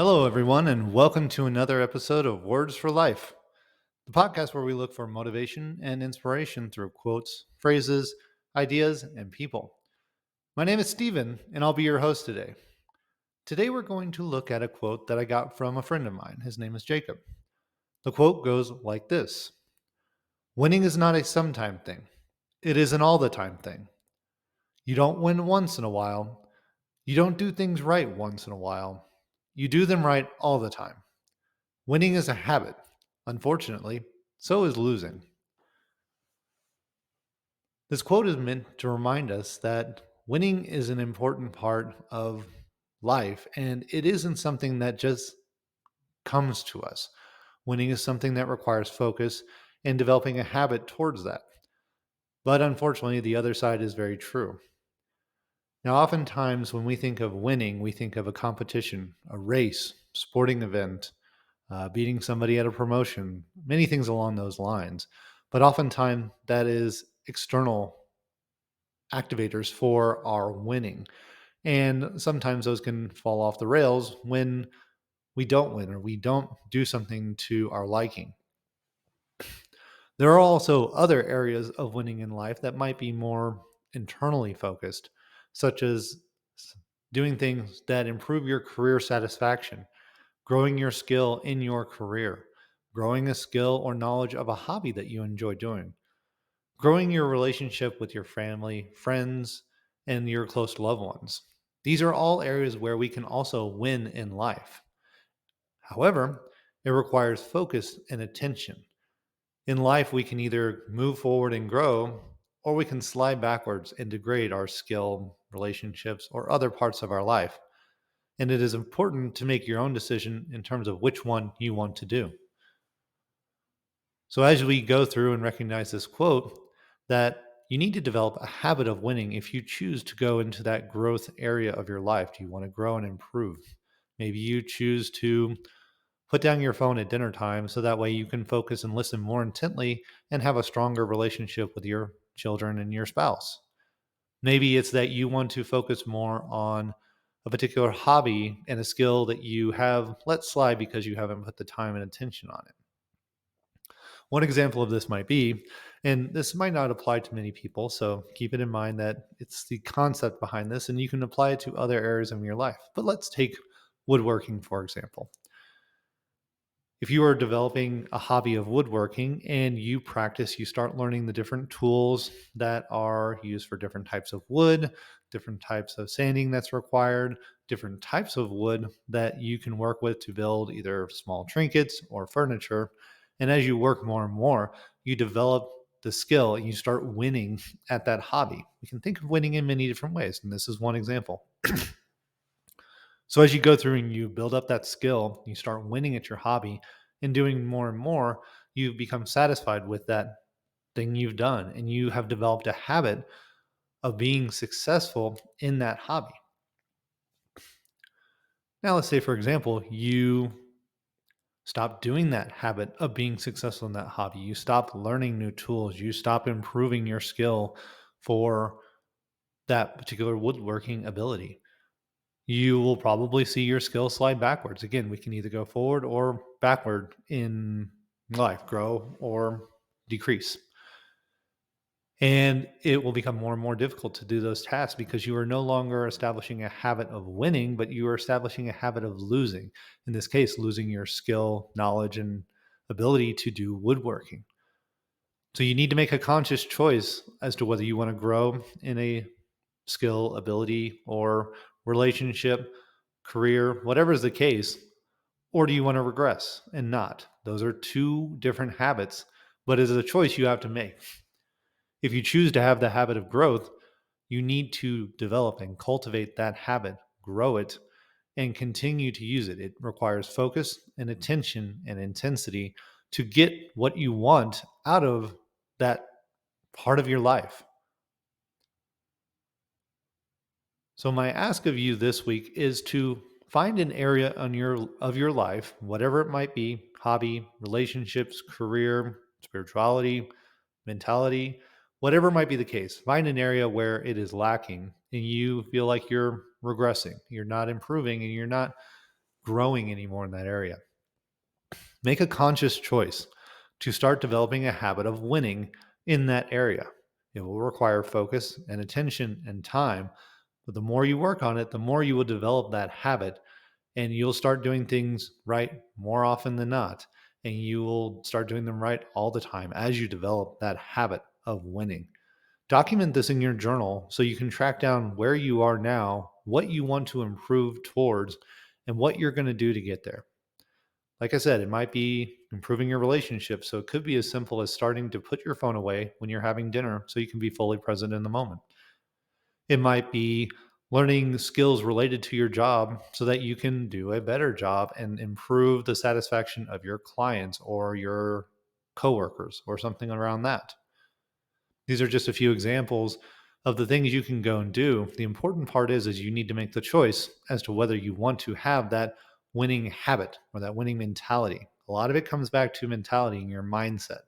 Hello, everyone, and welcome to another episode of Words for Life, the podcast where we look for motivation and inspiration through quotes, phrases, ideas, and people. My name is Stephen, and I'll be your host today. Today, we're going to look at a quote that I got from a friend of mine. His name is Jacob. The quote goes like this: Winning is not a sometime thing, it is an all the time thing. You don't win once in a while, you don't do things right once in a while, you do them right all the time. Winning is a habit. Unfortunately, so is losing. This quote is meant to remind us that winning is an important part of life, and it isn't something that just comes to us. Winning is something that requires focus and developing a habit towards that. But unfortunately, the other side is very true. Now, oftentimes when we think of winning, we think of a competition, a race, sporting event, beating somebody at a promotion, many things along those lines. But oftentimes that is external activators for our winning. And sometimes those can fall off the rails when we don't win or we don't do something to our liking. There are also other areas of winning in life that might be more internally focused, such as doing things that improve your career satisfaction, growing your skill in your career, growing a skill or knowledge of a hobby that you enjoy doing, growing your relationship with your family, friends, and your close loved ones. These are all areas where we can also win in life. However, it requires focus and attention. In life, we can either move forward and grow, or we can slide backwards and degrade our skill, relationships, or other parts of our life. And it is important to make your own decision in terms of which one you want to do. So, as we go through and recognize this quote, that you need to develop a habit of winning if you choose to go into that growth area of your life. Do you want to grow and improve? Maybe you choose to put down your phone at dinner time so that way you can focus and listen more intently and have a stronger relationship with your children and your spouse. Maybe it's that you want to focus more on a particular hobby and a skill that you have let slide because you haven't put the time and attention on it. One example of this might be, and this might not apply to many people, so keep it in mind that it's the concept behind this and you can apply it to other areas of your life. But let's take woodworking, for example. If you are developing a hobby of woodworking and you practice, you start learning the different tools that are used for different types of wood, different types of sanding that's required, different types of wood that you can work with to build either small trinkets or furniture. And as you work more and more, you develop the skill and you start winning at that hobby. We can think of winning in many different ways, and this is one example. So as you go through and you build up that skill, you start winning at your hobby and doing more and more, you become satisfied with that thing you've done and you have developed a habit of being successful in that hobby. Now, let's say, for example, you stop doing that habit of being successful in that hobby. You stop learning new tools. You stop improving your skill for that particular woodworking ability. You will probably see your skill slide backwards. Again, we can either go forward or backward in life, grow or decrease. And it will become more and more difficult to do those tasks because you are no longer establishing a habit of winning, but you are establishing a habit of losing. In this case, losing your skill, knowledge, and ability to do woodworking. So you need to make a conscious choice as to whether you want to grow in a skill, ability, or relationship, career, whatever is the case, or do you want to regress and not? Those are two different habits, but it is a choice you have to make. If you choose to have the habit of growth, you need to develop and cultivate that habit, grow it, and continue to use it. It requires focus and attention and intensity to get what you want out of that part of your life. So my ask of you this week is to find an area of your life, whatever it might be, hobby, relationships, career, spirituality, mentality, whatever might be the case. Find an area where it is lacking and you feel like you're regressing, you're not improving and you're not growing anymore in that area. Make a conscious choice to start developing a habit of winning in that area. It will require focus and attention and time, but the more you work on it, the more you will develop that habit, and you'll start doing things right more often than not. And you will start doing them right all the time as you develop that habit of winning. Document this in your journal so you can track down where you are now, what you want to improve towards, and what you're going to do to get there. Like I said, it might be improving your relationship. So it could be as simple as starting to put your phone away when you're having dinner so you can be fully present in the moment. It might be learning skills related to your job so that you can do a better job and improve the satisfaction of your clients or your coworkers or something around that. These are just a few examples of the things you can go and do. The important part is you need to make the choice as to whether you want to have that winning habit or that winning mentality. A lot of it comes back to mentality and your mindset.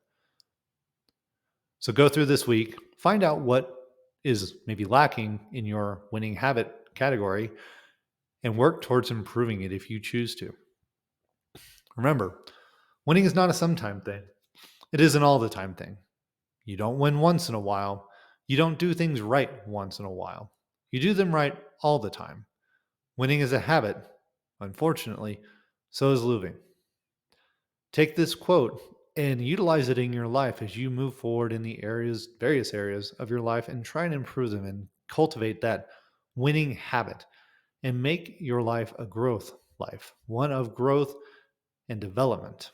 So go through this week, find out what is maybe lacking in your winning habit category, and work towards improving it if you choose to. Remember, winning is not a sometime thing. It is an all the time thing. You don't win once in a while. You don't do things right once in a while. You do them right all the time. Winning is a habit. Unfortunately, so is losing. Take this quote and utilize it in your life as you move forward in the various areas of your life, and try and improve them and cultivate that winning habit and make your life a growth life, one of growth and development.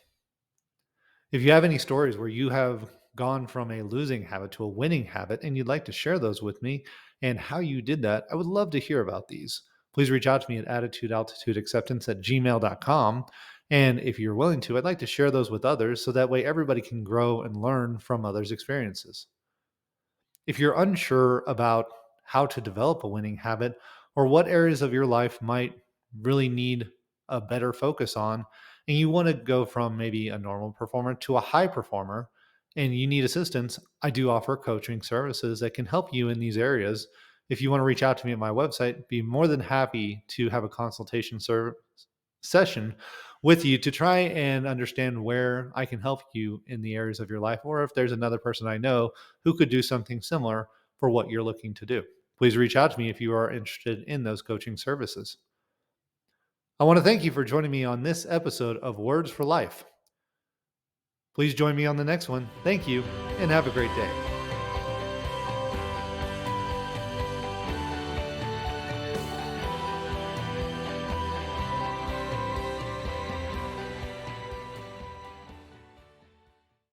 If you have any stories where you have gone from a losing habit to a winning habit and you'd like to share those with me and how you did that, I would love to hear about these. Please reach out to me at attitudealtitudeacceptance@gmail.com. And if you're willing to, I'd like to share those with others so that way everybody can grow and learn from others' experiences. If you're unsure about how to develop a winning habit or what areas of your life might really need a better focus on, and you want to go from maybe a normal performer to a high performer, and you need assistance, I do offer coaching services that can help you in these areas. If you want to reach out to me at my website, be more than happy to have a consultation session with you to try and understand where I can help you in the areas of your life, or if there's another person I know who could do something similar for what you're looking to do. Please reach out to me if you are interested in those coaching services. I want to thank you for joining me on this episode of Words for Life. Please join me on the next one. Thank you, and have a great day.